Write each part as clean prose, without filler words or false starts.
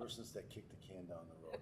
persons that kick the can down the road.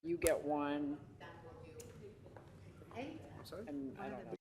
You get one, Hey, I'm sorry? and I don't know.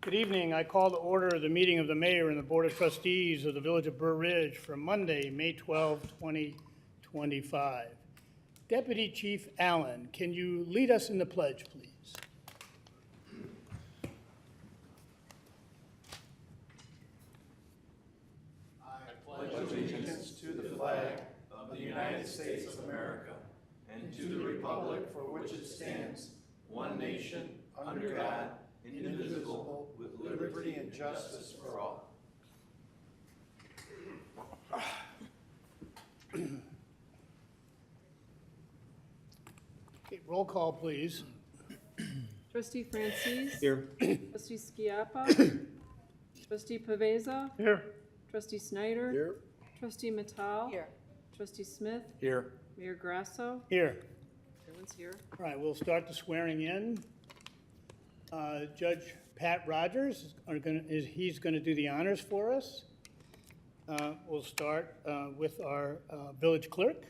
Good evening. I call to order the meeting of the mayor and the Board of Trustees of the Village of Burr Ridge for Monday, May 12, 2025. Deputy Chief Allen, can you lead us in the pledge, please? Allegiance to the flag of the United States of America and to the republic for which it stands, one nation, under God, indivisible, with liberty and justice for all. Okay, roll call, please. Trustee Francis. Here. Trustee Skiappa. Trustee Paveza. Here. Trustee Snyder. Here. Trustee Matal. Here. Trustee Smith. Here. Mayor Grasso. Here. Everyone's here. All right, we'll start the swearing in. Judge Pat Rogers he's going to do the honors for us. We'll start with our village clerk.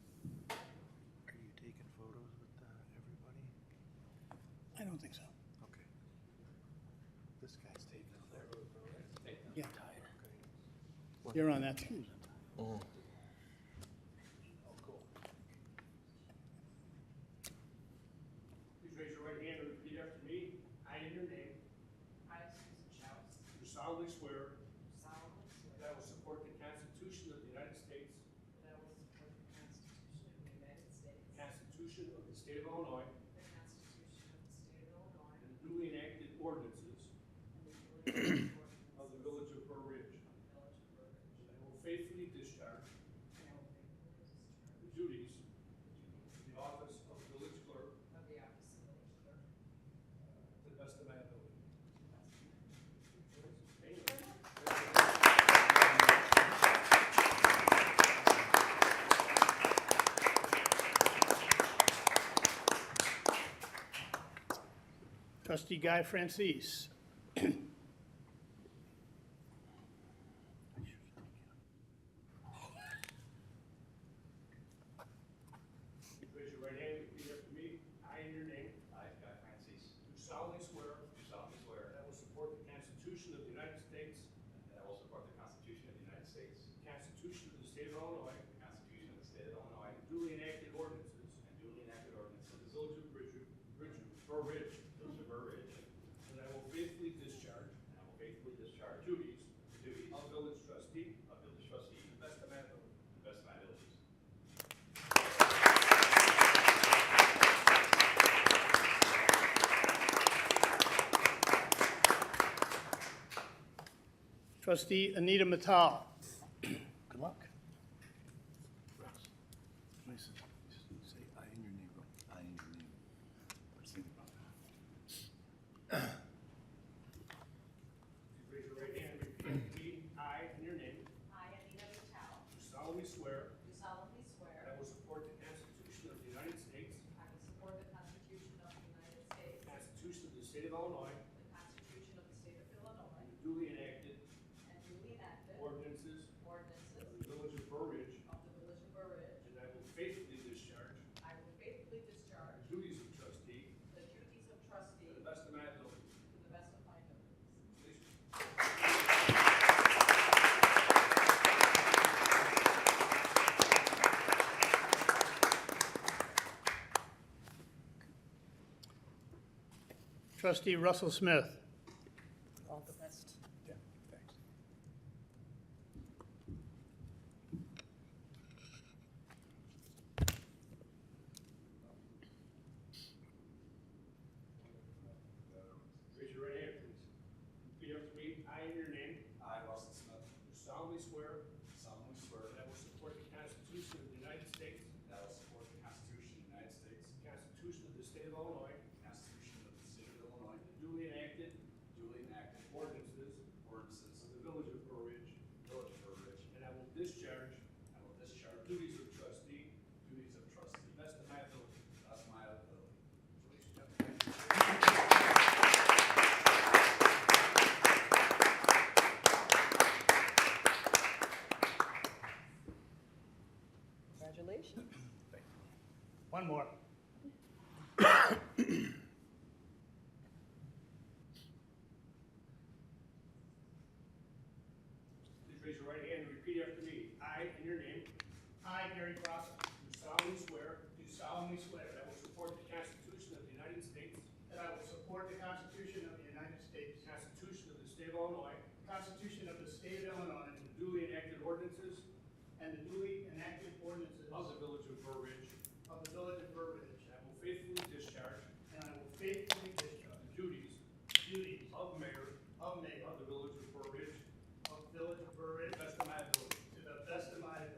Are you taking photos with everybody? I don't think so. Okay. This guy's taking photos. Yeah. You're on that too. Oh. Please raise your right hand and repeat after me. I, in your name, I, Susan Schaus, do solemnly swear solemnly swear that I will support the Constitution of the United States, that I will support the Constitution of the United States, the Constitution of the State of Illinois, the Constitution of the State of Illinois, and the duly enacted ordinances and the duly enacted ordinances of the Village of Burr Ridge. of the Village of Burr Ridge, And I will faithfully discharge and I will faithfully discharge the duties of the office of village clerk of the office of village clerk to the best of my ability. to the best of my ability. Trustee Guy Francis. Raise your right hand and repeat after me. I, in your name, I, Guy Francis, do solemnly swear do solemnly swear that I will support the Constitution of the United States, that I will support the Constitution of the United States, the Constitution of the State of Illinois, the Constitution of the State of Illinois, and duly enacted ordinances and duly enacted ordinances of the Village of Burr Ridge, of the Burr Ridge, and that I will faithfully discharge and I will faithfully discharge the duties the duties of village trustee of village trustee to the best of my ability. to the best of my abilities. Trustee Anita Matal. Good luck. Nice. Say I in your name, bro. I in your name. Let's think about that. Raise your right hand and repeat after me. I, in your name, I, Anita Patel, do solemnly swear do solemnly that swear I will support the Constitution of the United States, I will support the Constitution of the United States, the Constitution of the State of Illinois, the Constitution of the State of Illinois, and the duly enacted and duly enacted ordinances ordinances of the Village of Burr Ridge, of the Village of Burr Ridge. and I will faithfully discharge I will faithfully discharge the duties of trustee the duties of trustee to the best of my ability. to the best of my abilities. Please. Trustee Russell Smith. All the best. Yeah, thanks. Raise your right hand, please. Repeat after me. I, in your name, I, Russell Smith, do solemnly swear solemnly swear that I will support the Constitution of the United States, that I will support the Constitution of the United States, the Constitution of the State of Illinois, the Constitution of the State of Illinois, and duly enacted duly enacted ordinances ordinances of the Village of Burr Ridge, Village of Burr Ridge, and I will discharge I will discharge the duties of trustee duties of trustee to the best of my ability. to the best of my ability. Ladies and gentlemen. Raise your right hand and repeat after me. I, in your name, I, Gary Cross, do solemnly swear that that I will support the Constitution of the United States, I will support the Constitution of the United States, the Constitution of the State of Illinois, Constitution of the State of Illinois, and the duly enacted ordinances and the duly enacted ordinances of the Village of Burr Ridge, of the Village of Burr Ridge, and I will faithfully discharge and I will faithfully discharge the duties the duties of mayor of mayor of the Village of Burr Ridge of the Village of Burr to Ridge the best of my ability. to the best of my ability.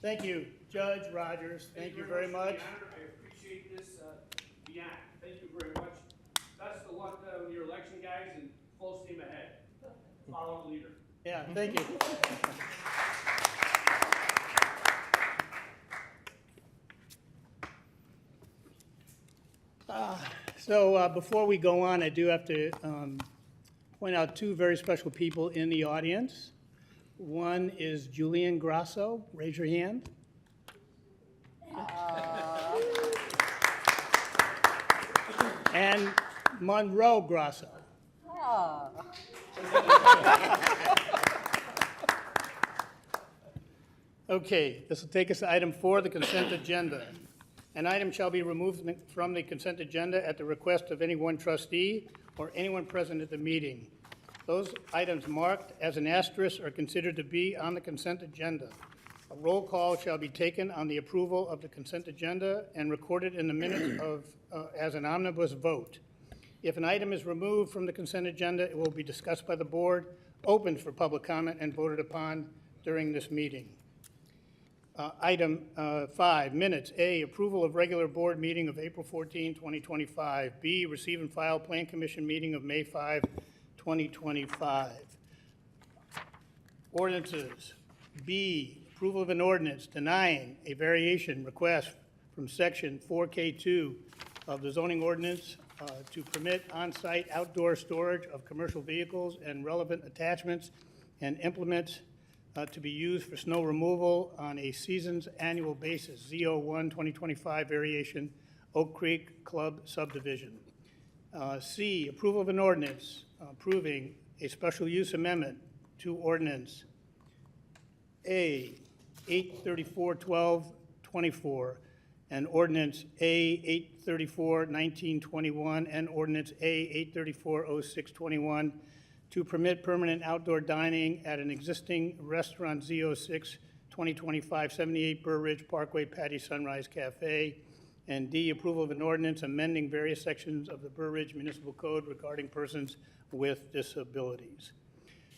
Thank you, Judge Rogers. Thank you very for much. the honor. I appreciate this beyond. Thank you very much. Best of luck with your election, guys, and full steam ahead. Follow the leader. Yeah, thank you. Before we go on, I do have to point out two very special people in the audience. One is Julian Grasso. Raise your hand. And Monroe Grasso. Okay, this will take us to item 4, the consent agenda. An item shall be removed from the consent agenda at the request of any one trustee or anyone present at the meeting. Those items marked as an asterisk are considered to be on the consent agenda. A roll call shall be taken on the approval of the consent agenda and recorded in the minutes as an omnibus vote. If an item is removed from the consent agenda, it will be discussed by the board, opened for public comment, and voted upon during this meeting. Item 5, minutes. A, approval of regular board meeting of April 14, 2025. B, receive and file plan commission meeting of May 5, 2025. Ordinances. B, approval of an ordinance denying a variation request from section 4K2 of the zoning ordinance to permit on-site outdoor storage of commercial vehicles and relevant attachments and implements to be used for snow removal on a season's annual basis, ZO1 2025 variation, Oak Creek Club subdivision. C, approval of an ordinance approving a special use amendment to ordinance A 834-12-24 and ordinance A 834-19-21 and ordinance A 834-06-21 to permit permanent outdoor dining at an existing restaurant Z06 2025 78 Burr Ridge Parkway Patty Sunrise Cafe. And D, approval of an ordinance amending various sections of the Burr Ridge Municipal Code regarding persons with disabilities.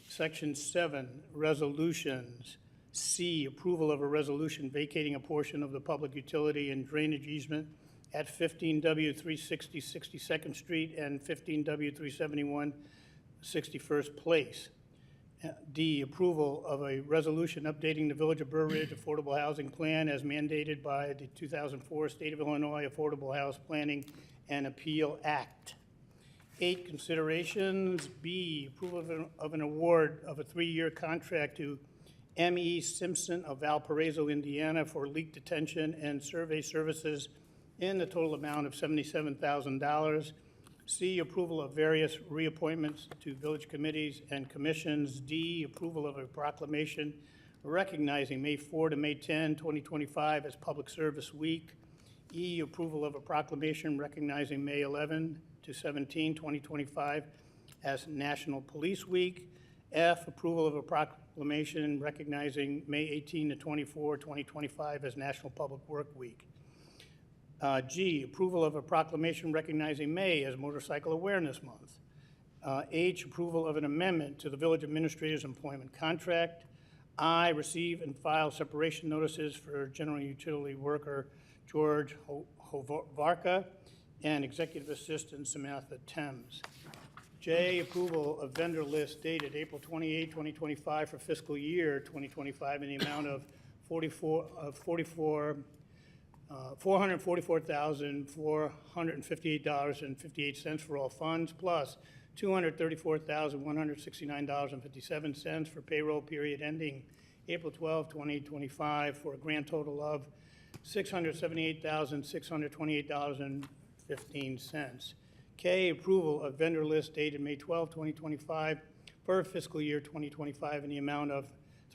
Section 7, resolutions. C, approval of a resolution vacating a portion of the public utility and drainage easement at 15W360 62nd Street and 15W371 61st Place. D, approval of a resolution updating the Village of Burr Ridge Affordable Housing Plan as mandated by the 2004 State of Illinois Affordable House Planning and Appeal Act. 8, considerations. B, approval of an award of a 3-year contract to M.E. Simpson of Valparaiso, Indiana for leak detection and survey services in the total amount of $77,000. C, approval of various reappointments to village committees and commissions. D, approval of a proclamation recognizing May 4 to May 10, 2025 as Public Service Week. E, approval of a proclamation recognizing May 11 to 17, 2025 as National Police Week. F, approval of a proclamation recognizing May 18 to 24, 2025 as National Public Work Week. G, approval of a proclamation recognizing May as Motorcycle Awareness Month. H, approval of an amendment to the village administrator's employment contract. I, receive and file separation notices for general utility worker George Hovarka and executive assistant Samantha Thames. J, approval of vendor list dated April 28, 2025 for fiscal year 2025 in the amount of $444,458.58 for all funds, plus $234,169.57 for payroll period ending April 12, 2025, for a grand total of $678,628.15. K, approval of vendor list dated May 12, 2025 for fiscal year 2025 in the amount of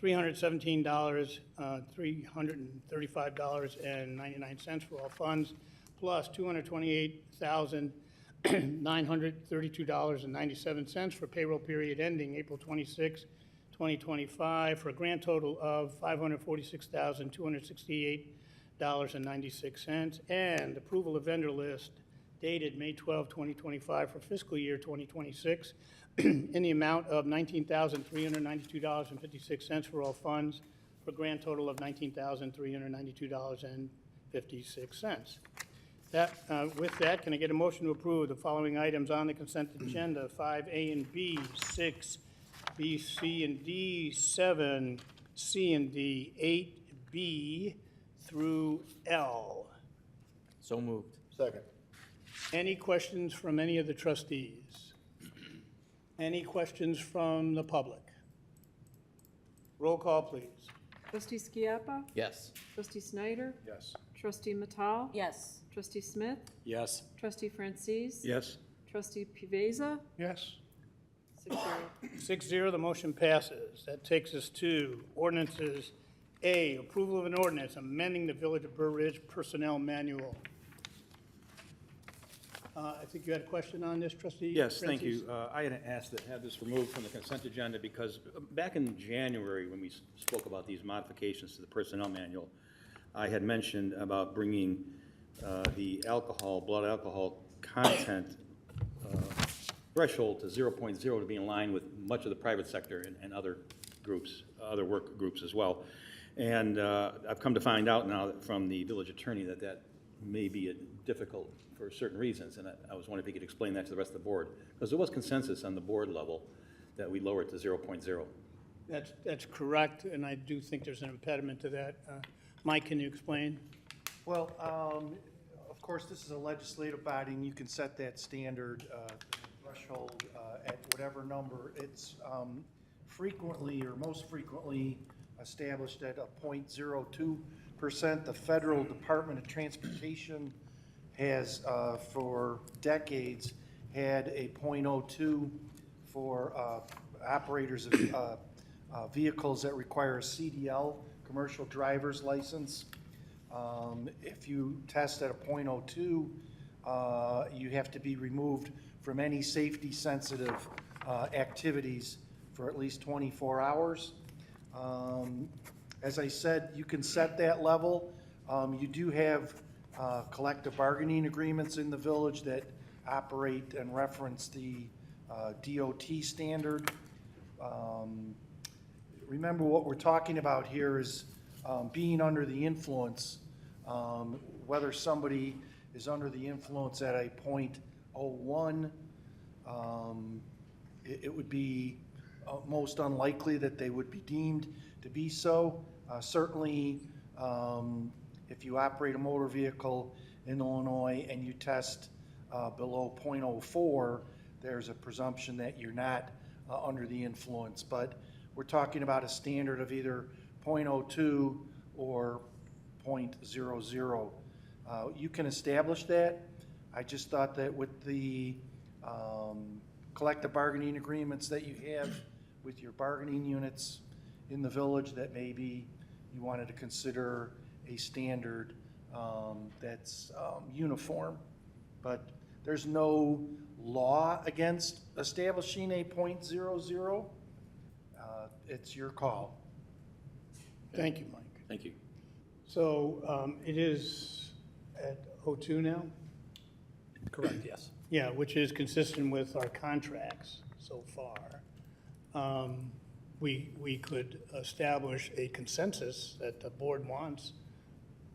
$335.99 for all funds, plus $228,932.97 for payroll period ending April 26, 2025, for a grand total of $546,268.96, and approval of vendor list dated May 12, 2025 for fiscal year 2026 in the amount of $19,392.56 for all funds, for a grand total of $19,392.56. With that, can I get a motion to approve the following items on the consent agenda: 5A and B, 6, B, C, and D, 7, C and D, 8B through L? So moved. Second. Any questions from any of the trustees? Any questions from the public? Roll call, please. Trustee Skiappa? Yes. Trustee Snyder? Yes. Trustee Matal? Yes. Trustee Smith? Yes. Trustee Francis? Yes. Trustee Piveza? Yes. 6-0. 6-0, the motion passes. That takes us to ordinances. A, approval of an ordinance amending the Village of Burr Ridge Personnel Manual. I think you had a question on this, trustee? Yes, thank Francis? you. I had asked to have this removed from the consent agenda because back in January, when we spoke about these modifications to the personnel manual, I had mentioned about bringing the blood alcohol content threshold to 0.0 to be in line with much of the private sector and other groups, other work groups as well. And I've come to find out now from the village attorney that may be difficult for certain reasons, and I was wondering if you could explain that to the rest of the board, because there was consensus on the board level that we lower it to 0.0. That's correct, and I do think there's an impediment to that. Mike, can you explain? Well, of course, this is a legislative body, and you can set that standard threshold at whatever number. It's frequently, or most frequently, established at a 0.02%. The Federal Department of Transportation has, for decades, had a 0.02 for operators of vehicles that require a CDL, commercial driver's license. If you test at a 0.02, you have to be removed from any safety-sensitive activities for at least 24 hours. As I said, you can set that level. You do have collective bargaining agreements in the village that operate and reference the DOT standard. Remember, what we're talking about here is being under the influence, whether somebody is under the influence at a 0.01, it would be most unlikely that they would be deemed to be so. Certainly, if you operate a motor vehicle in Illinois and you test below 0.04, there's a presumption that you're not under the influence. But we're talking about a standard of either 0.02 or 0.00. You can establish that. I just thought that with the collective bargaining agreements that you have with your bargaining units in the village, that maybe you wanted to consider a standard that's uniform. But there's no law against establishing a 0.00. It's your call. Thank you, Mike. Thank you. So it is at 02 now? Correct, yes. Yeah, which is consistent with our contracts so far. We could establish a consensus that the board wants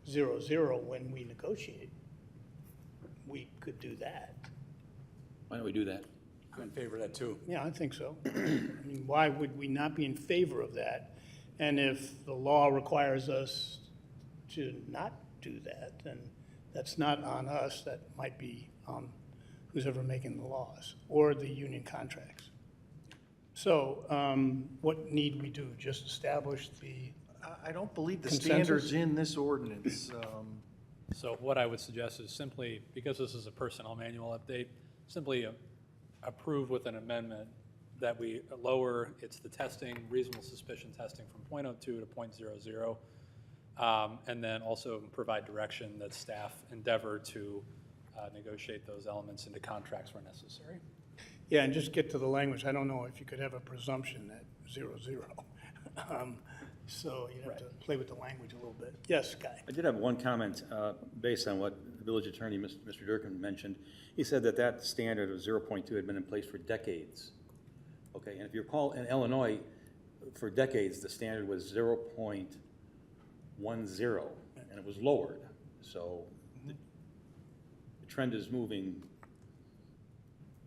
0.0 when we negotiate. We could do that. Why don't we do that? I'm in favor of that, too. Yeah, I think so. I mean, why would we not be in favor of that? And if the law requires us to not do that, then that's not on us, that might be on who's ever making the laws, or the union contracts. So, what need we do? Just establish the, I don't believe the Consensus? standard's in this ordinance. So what I would suggest is simply, because this is a personnel manual update, simply approve with an amendment that we lower, it's the testing, reasonable suspicion testing from .02 to .00, and then also provide direction that staff endeavor to negotiate those elements into contracts where necessary. yeah, and just get to the language. I don't know if you could have a presumption at 0-0. So you have to play with the language a little bit. Yes, Guy? I did have one comment based on what the village attorney, Mr. Durkin, mentioned. He said that that standard of 0.2 had been in place for decades. Okay, and if you recall, in Illinois, for decades, the standard was 0.10, and it was lowered. So the trend is moving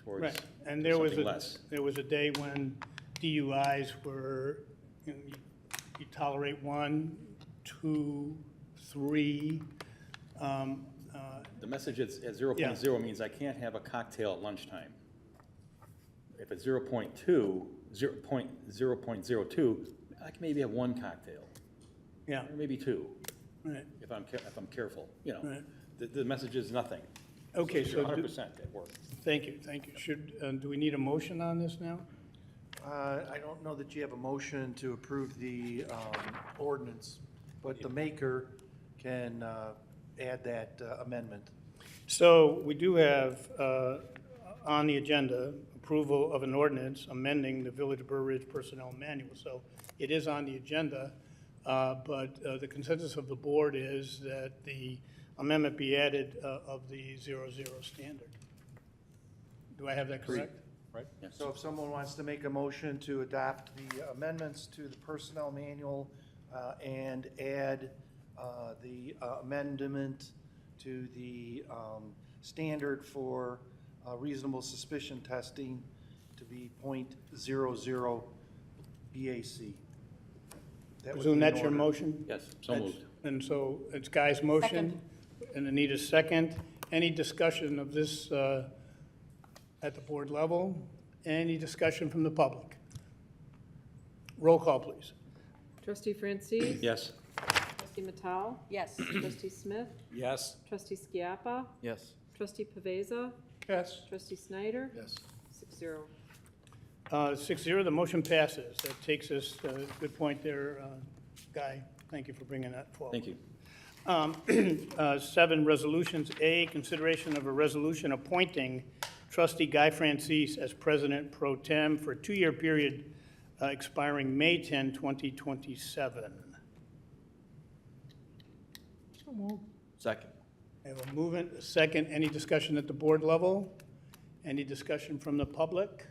towards Right, and there was something less. there was a day when DUIs were, you know, you tolerate 1, 2, 3. The message at 0.0 means I can't have a cocktail at lunchtime. If it's 0.2, 0.02, I can maybe have 1 cocktail, Yeah, or maybe 2, right, if I'm careful, you know. right. The message is nothing. Okay, You're so, 100% at work. thank you. Should, do we need a motion on this now? I don't know that you have a motion to approve the ordinance, but the maker can add that amendment. So we do have on the agenda approval of an ordinance amending the Village of Burr Ridge Personnel Manual. So it is on the agenda, but the consensus of the board is that the amendment be added of the 0-0 standard. Do I have that correct? Right? Yes. So if someone wants to make a motion to adopt the amendments to the personnel manual and add the amendment to the standard for reasonable suspicion testing to be .00 BAC. That would Presume be in that's your order. motion? Yes, so That's- moved. And so it's Guy's motion, and Anita's second. Any discussion of this at the board level? Any discussion from the public? Roll call, please. Trustee Francis? Yes. Trustee Matal? Yes. Trustee Smith? Yes. Trustee Skiappa? Yes. Trustee Pavesa? Yes. Trustee Snyder? Yes. 6-0. 6-0, the motion passes. That takes us, good point there, Guy. Thank you for bringing that forward. Thank you. 7 resolutions. A, consideration of a resolution appointing trustee Guy Francis as president pro tem for a 2-year period expiring May 10, 2027. Second. I have a movement, a second. Any discussion at the board level? Any discussion from the public?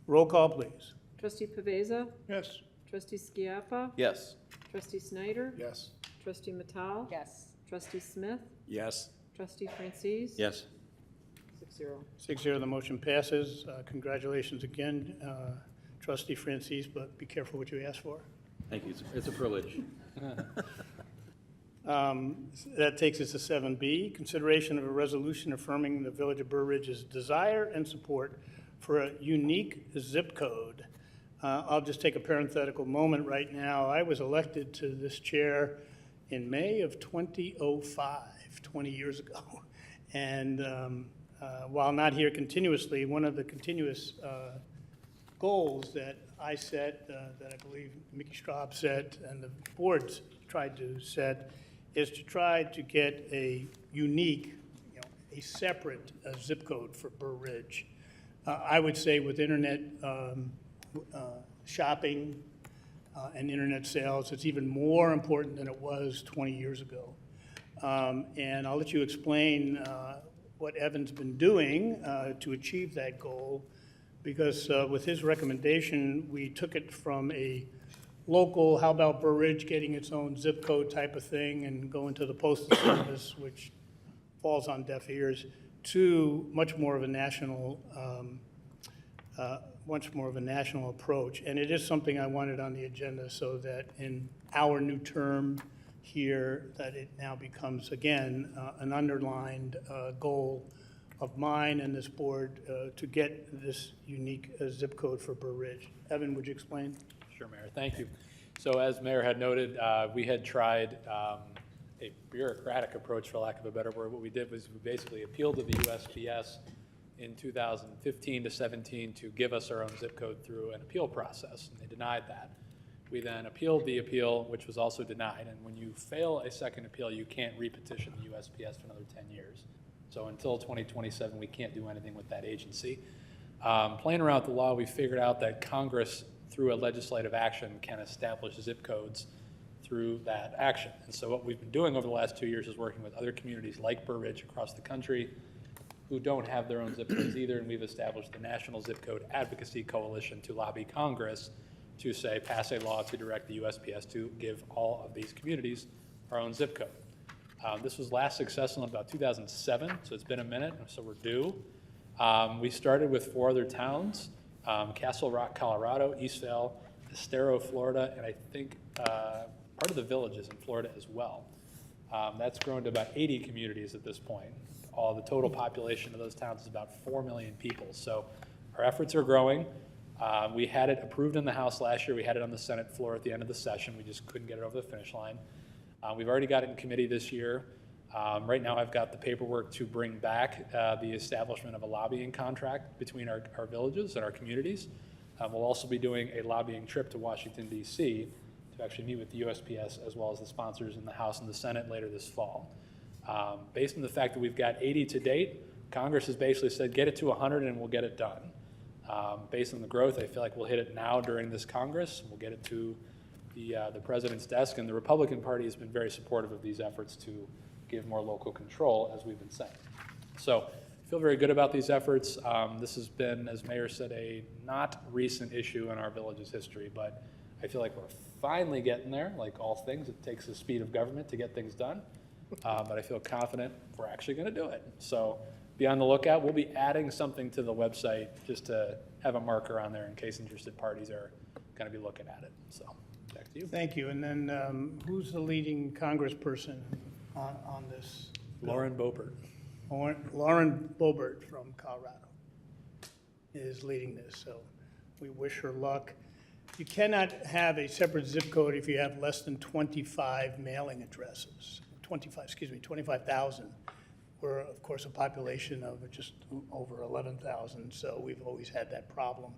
Roll call, please. Trustee Pavesa? Yes. Trustee Skiappa? Yes. Trustee Snyder? Yes. Trustee Matal? Yes. Trustee Smith? Yes. Trustee Francis? Yes. 6-0. 6-0, the motion passes. Congratulations again, trustee Francis, but be careful what you ask for. Thank you. It's a privilege. That takes us to 7B, consideration of a resolution affirming the Village of Burr Ridge's desire and support for a unique zip code. I'll just take a parenthetical moment right now. I was elected to this chair in May of 2005, 20 years ago. And while not here continuously, one of the continuous goals that I set, that I believe Mickey Straub set, and the boards tried to set, is to try to get a unique, a separate zip code for Burr Ridge. I would say with internet shopping and internet sales, it's even more important than it was 20 years ago. And I'll let you explain what Evan's been doing to achieve that goal, because with his recommendation, we took it from a local, how about Burr Ridge getting its own zip code type of thing and going to the postal service, which falls on deaf ears, to much more of a national approach. And it is something I wanted on the agenda so that in our new term, here that it now becomes, again, an underlined goal of mine and this board to get this unique zip code for Burr Ridge. Evan, would you explain? Sure, Mayor, thank you. So as Mayor had noted, we had tried a bureaucratic approach, for lack of a better word. What we did was we basically appealed to the USPS in 2015 to 17 to give us our own zip code through an appeal process, and they denied that. We then appealed the appeal, which was also denied, and when you fail a second appeal, you can't repetition the USPS for another 10 years. So until 2027, we can't do anything with that agency. Playing around with the law, we figured out that Congress, through a legislative action, can establish zip codes through that action. And so what we've been doing over the last 2 years is working with other communities like Burr Ridge across the country who don't have their own zip codes either, and we've established the National Zip Code Advocacy Coalition to lobby Congress to say, pass a law to direct the USPS to give all of these communities our own zip code. This was last successful in about 2007, so it's been a minute, so we're due. We started with 4 other towns, Castle Rock, Colorado, Eastvale, Estero, Florida, and I think part of the villages in Florida as well. That's grown to about 80 communities at this point. The total population of those towns is about 4 million people. So our efforts are growing. We had it approved in the House last year. We had it on the Senate floor at the end of the session. We just couldn't get it over the finish line. We've already got it in committee this year. Right now I've got the paperwork to bring back the establishment of a lobbying contract between our villages and our communities. We'll also be doing a lobbying trip to Washington, D.C. to actually meet with the USPS as well as the sponsors in the House and the Senate later this fall. Based on the fact that we've got 80 to date, Congress has basically said get it to 100 and we'll get it done. Based on the growth, I feel like we'll hit it now during this Congress. We'll get it to the president's desk, and the Republican Party has been very supportive of these efforts to give more local control, as we've been saying. So I feel very good about these efforts. This has been, as Mayor said, a not recent issue in our village's history, but I feel like we're finally getting there. Like all things, it takes the speed of government to get things done, but I feel confident we're actually going to do it. So be on the lookout. We'll be adding something to the website just to have a marker on there in case interested parties are going to be looking at it. So back to you. Thank you. And then who's the leading congressperson on this? Lauren Boebert. Lauren Boebert from Colorado is leading this, so we wish her luck. You cannot have a separate zip code if you have less than 25 mailing addresses. 25,000. We're, of course, a population of just over 11,000, so we've always had that problem.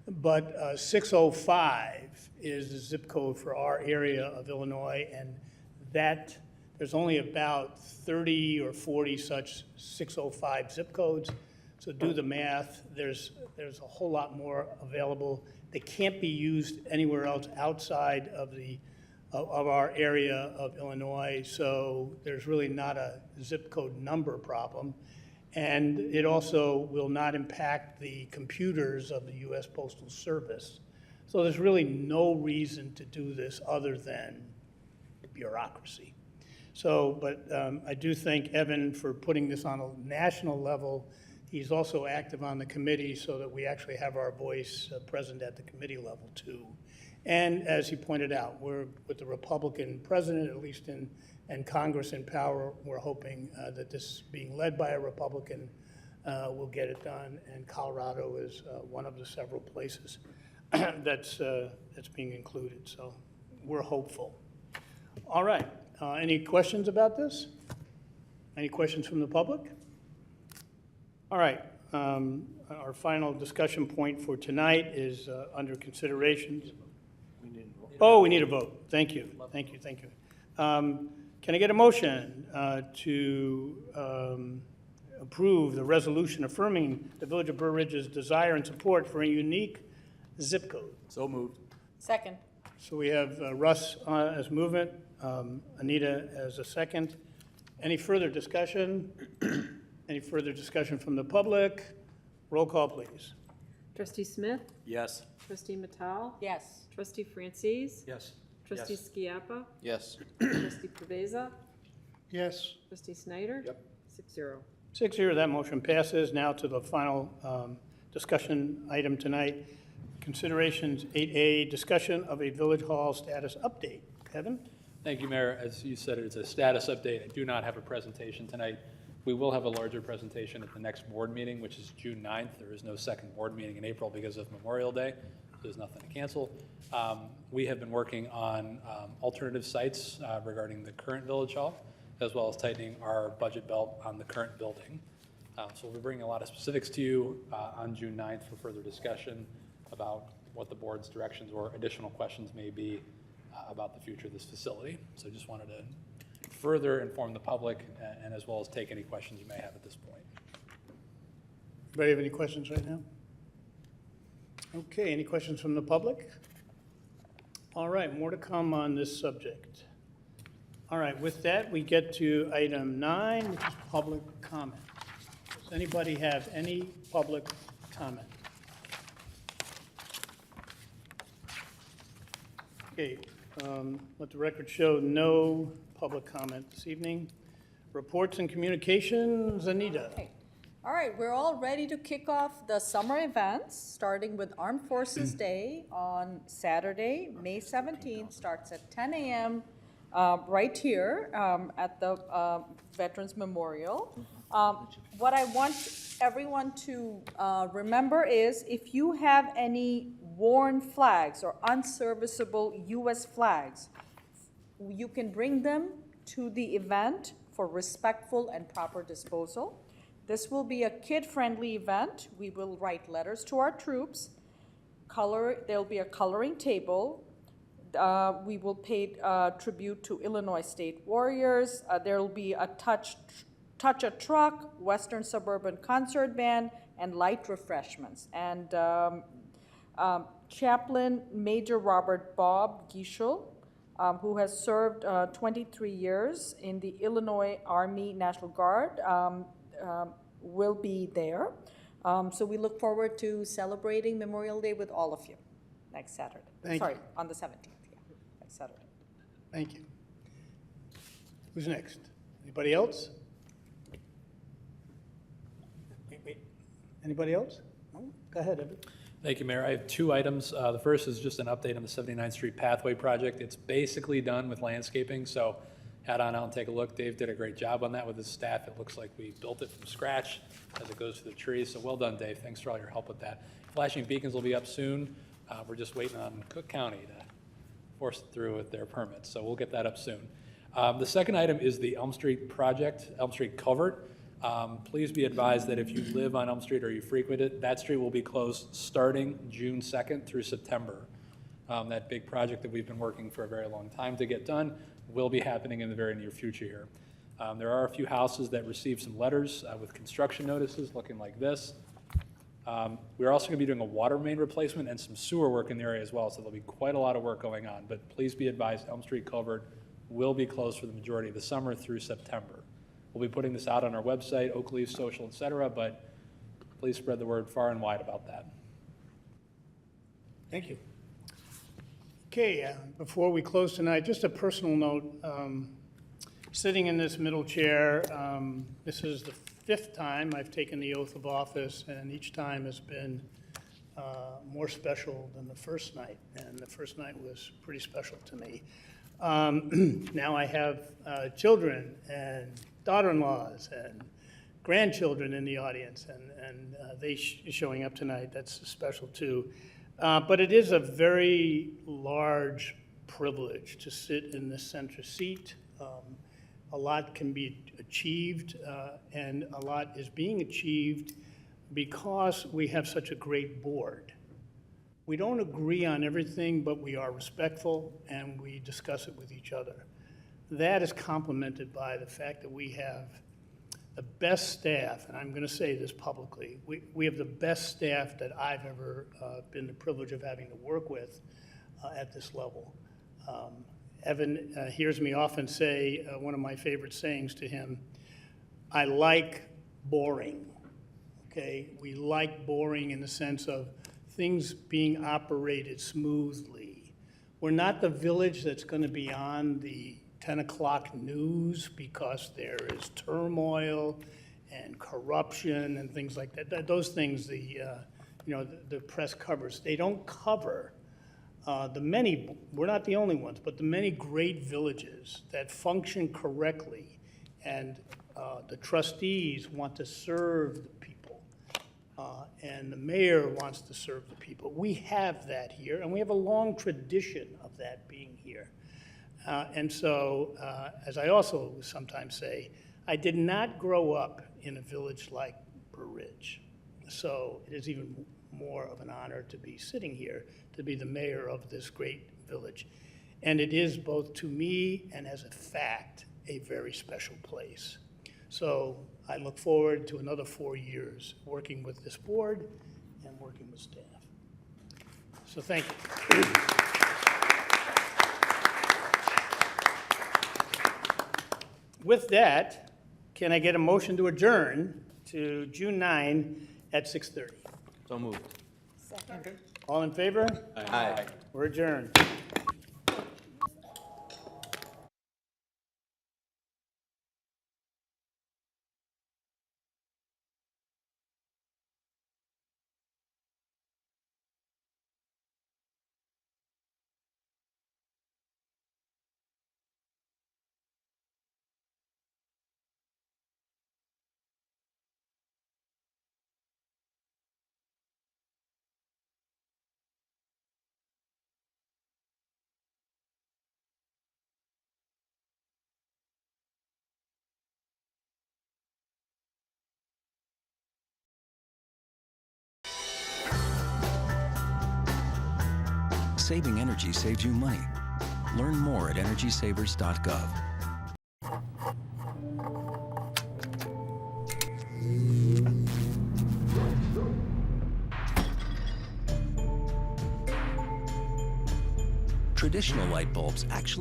But 605 is the zip code for our area of Illinois, and that there's only about 30 or 40 such 605 zip codes. So do the math. There's a whole lot more available. They can't be used anywhere else outside of our area of Illinois. So there's really not a zip code number problem. And it also will not impact the computers of the U.S. Postal Service. So there's really no reason to do this other than bureaucracy. So, but I do thank Evan for putting this on a national level. He's also active on the committee so that we actually have our voice present at the committee level too. And as he pointed out, we're with the Republican president, at least in Congress in power. We're hoping that this being led by a Republican will get it done. And Colorado is one of the several places that's being included. So we're hopeful. All right. Any questions about this? Any questions from the public? All right. Our final discussion point for tonight is under consideration. Oh, we need a vote. Thank you. Thank you. Thank you. Can I get a motion to approve the resolution affirming the Village of Burr Ridge's desire and support for a unique zip code? So moved. Second. So we have Russ as movement, Anita as a second. Any further discussion? Any further discussion from the public? Roll call, please. Trustee Smith? Yes. Trustee Matal? Yes. Trustee Francis? Yes. Trustee Skiappa? Yes. Trustee Preveza? Yes. Trustee Snyder? Yep. 6-0. 6-0, that motion passes. Now to the final discussion item tonight. Considerations 8A, discussion of a Village Hall status update. Kevin? Thank you, Mayor. As you said, it's a status update. I do not have a presentation tonight. We will have a larger presentation at the next board meeting, which is June 9th. There is no second board meeting in April because of Memorial Day. There's nothing to cancel. We have been working on alternative sites regarding the current Village Hall, as well as tightening our budget belt on the current building. So we'll be bringing a lot of specifics to you on June 9th for further discussion about what the board's directions or additional questions may be about the future of this facility. So just wanted to further inform the public and as well as take any questions you may have at this point. Anybody have any questions right now? Okay, any questions from the public? All right, more to come on this subject. All right, with that, we get to item 9, which is public comment. Does anybody have any public comment? Okay, let the record show no public comment this evening. Reports and communications, Anita. Okay. All right, we're all ready to kick off the summer events, starting with Armed Forces Day on Saturday, May 17th, starts at 10 a.m. Right here at the Veterans Memorial. What I want everyone to remember is if you have any worn flags or unserviceable U.S. flags, you can bring them to the event for respectful and proper disposal. This will be a kid-friendly event. We will write letters to our troops. There'll be a coloring table. We will pay tribute to Illinois State Warriors. There will be a Touch a Truck, Western Suburban Concert Band, and light refreshments. And Chaplain Major Robert Bob Gischel, who has served 23 years in the Illinois Army National Guard, will be there. So we look forward to celebrating Memorial Day with all of you next Saturday. Thank Sorry, you. on the 17th, yeah, next Saturday. Thank you. Who's next? Anybody else? Wait. Anybody else? No? Go ahead, Evan. Thank you, Mayor. I have 2 items. The first is just an update on the 79th Street Pathway project. It's basically done with landscaping, so head on out and take a look. Dave did a great job on that with his staff. It looks like we built it from scratch as it goes through the trees, so well done, Dave. Thanks for all your help with that. Flashing beacons will be up soon. We're just waiting on Cook County to force it through with their permits, so we'll get that up soon. The second item is the Elm Street project, Elm Street Culvert. Please be advised that if you live on Elm Street or you frequent it, that street will be closed starting June 2nd through September. That big project that we've been working for a very long time to get done will be happening in the very near future here. There are a few houses that received some letters with construction notices looking like this. We're also going to be doing a water main replacement and some sewer work in the area as well, so there'll be quite a lot of work going on. But please be advised, Elm Street Culvert will be closed for the majority of the summer through September. We'll be putting this out on our website, Oakleaf, social, et cetera, but please spread the word far and wide about that. Thank you. Okay, before we close tonight, just a personal note. Sitting in this middle chair, this is the 5th time I've taken the oath of office, and each time has been more special than the first night, and the first night was pretty special to me. Now I have children and daughter-in-laws and grandchildren in the audience, and they showing up tonight. That's special too. But it is a very large privilege to sit in the center seat. A lot can be achieved, and a lot is being achieved because we have such a great board. We don't agree on everything, but we are respectful and we discuss it with each other. That is complemented by the fact that we have the best staff, and I'm going to say this publicly, we have the best staff that I've ever been the privilege of having to work with at this level. Evan hears me often say, one of my favorite sayings to him, I like boring, okay? We like boring in the sense of things being operated smoothly. We're not the village that's going to be on the 10 o'clock news because there is turmoil and corruption and things like that. Those things the press covers. They don't cover we're not the only ones, but the many great villages that function correctly, and the trustees want to serve the people, and the mayor wants to serve the people. We have that here, and we have a long tradition of that being here. And so, as I also sometimes say, I did not grow up in a village like Burr Ridge. So it is even more of an honor to be sitting here, to be the mayor of this great village. And it is both to me and as a fact, a very special place. So I look forward to another 4 years working with this board and working with staff. So thank you. With that, can I get a motion to adjourn to June 9 at 6:30? So moved. All in favor? Aye. We're adjourned. Saving energy saves you money. Learn more at EnergySavers.gov. Traditional light bulbs actually